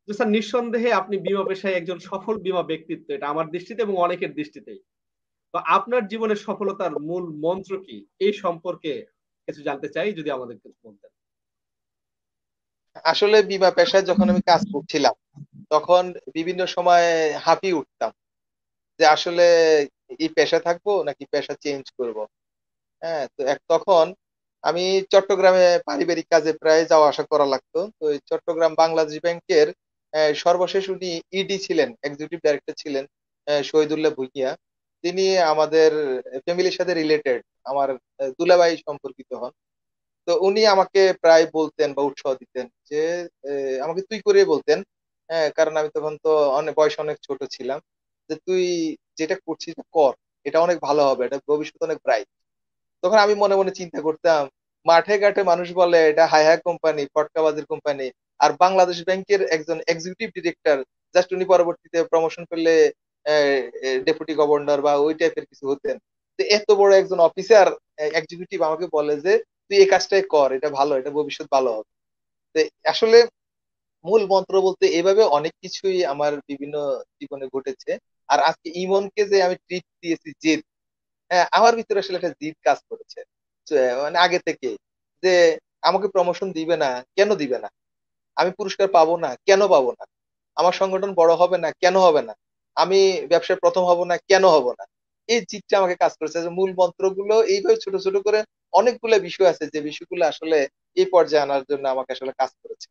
যে স্যার নিঃসন্দেহে আপনি বীমা পেশায় একজন সফল বীমা ব্যক্তিত্ব, এটা আমার দৃষ্টিতে এবং অনেকের দৃষ্টিতেই। তো আপনার জীবনের সফলতার মূল মন্ত্র কি? এই সম্পর্কে কিছু জানতে চাই, যদি আমাদের কিছু বলতেন। আসলে বীমা পেশায় যখন আমি কাজ করছিলাম তখন বিভিন্ন সময় হাঁপিয়ে উঠতাম যে আসলে এই পেশা থাকবো নাকি পেশা চেঞ্জ করব। হ্যাঁ, তো তখন আমি চট্টগ্রামে পারিবারিক কাজে প্রায় যাওয়া আসা করা লাগতো। তো এই চট্টগ্রাম বাংলাদেশ ব্যাংকের সর্বশেষ উনি ইডি ছিলেন, এক্সিকিউটিভ ডাইরেক্টর ছিলেন শহীদুল্লাহ ভুইয়া। তিনি আমাদের ফ্যামিলির সাথে রিলেটেড, আমার দুলাভাই সম্পর্কিত হন। তো উনি আমাকে প্রায় বলতেন বা উৎসাহ দিতেন যে আমাকে তুই করে বলতেন। হ্যাঁ, কারণ আমি তখন তো অনেক বয়স অনেক ছোট ছিলাম। যে তুই যেটা করছিস কর, এটা অনেক ভালো হবে, এটা ভবিষ্যৎ অনেক ব্রাইট। তখন আমি মনে মনে চিন্তা করতাম, মাঠে ঘাটে মানুষ বলে এটা হাই হাই কোম্পানি, ফটকাবাজের কোম্পানি, আর বাংলাদেশ ব্যাংকের একজন এক্সিকিউটিভ ডিরেক্টর, জাস্ট উনি পরবর্তীতে প্রমোশন করলে ডেপুটি গভর্নর বা ওই টাইপের কিছু হতেন। তো এত বড় একজন অফিসার এক্সিকিউটিভ আমাকে বলে যে তুই এই কাজটাই কর, এটা ভালো, এটা ভবিষ্যৎ ভালো হবে। তো আসলে মূল মন্ত্র বলতে এভাবে অনেক কিছুই আমার বিভিন্ন জীবনে ঘটেছে। আর আজকে ইমনকে যে আমি ট্রিট দিয়েছি জেদ, হ্যাঁ, আমার ভিতরে আসলে একটা জিদ কাজ করেছে। তো, মানে আগে থেকে যে আমাকে প্রমোশন দিবে না, কেন দিবে না? আমি পুরস্কার পাবো না, কেন পাবো না? আমার সংগঠন বড় হবে না, কেন হবে না? আমি ব্যবসায় প্রথম হব না, কেন হব না? এই জিদটা আমাকে কাজ করেছে যে মূল মন্ত্রগুলো এইভাবে ছোট ছোট করে অনেকগুলো বিষয় আছে যে বিষয়গুলো আসলে এই পর্যায়ে আনার জন্য আমাকে আসলে কাজ করেছে।